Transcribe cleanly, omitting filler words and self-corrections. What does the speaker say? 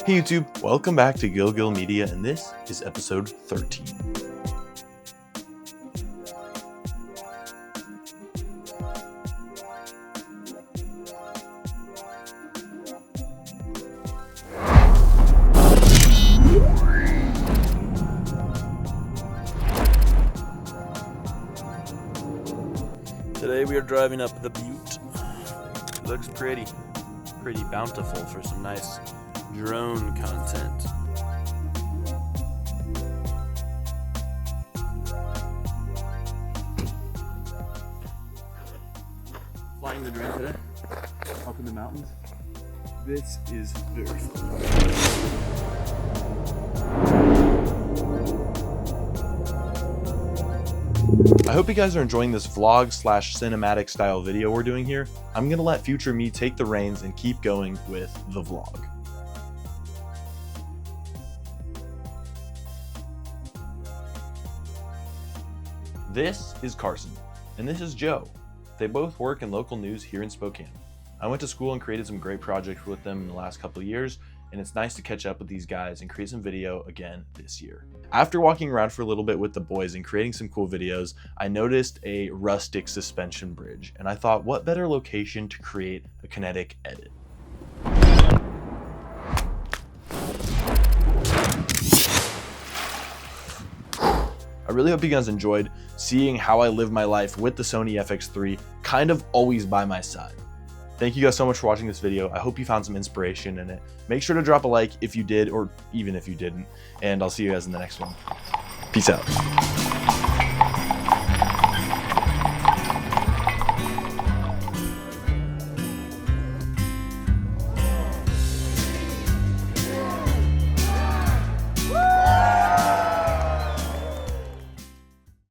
Hey YouTube, welcome back to Gil Media, and this is episode 13. Today we are driving up the butte. It looks pretty bountiful for some nice drone content. Flying the drone today, up in the mountains. This is very fun. I hope you guys are enjoying this vlog / cinematic style video we're doing here. I'm gonna let future me take the reins and keep going with the vlog. This is Carson, and this is Joe. They both work in local news here in Spokane. I went to school and created some great projects with them in the last couple of years, and it's nice to catch up with these guys and create some video again this year. After walking around for a little bit with the boys and creating some cool videos, I noticed a rustic suspension bridge, and I thought, what better location to create a kinetic edit? I really hope you guys enjoyed seeing how I live my life with the Sony FX3 kind of always by my side. Thank you guys so much for watching this video. I hope you found some inspiration in it. Make sure to drop a like if you did, or even if you didn't, and I'll see you guys in the next one. Peace out.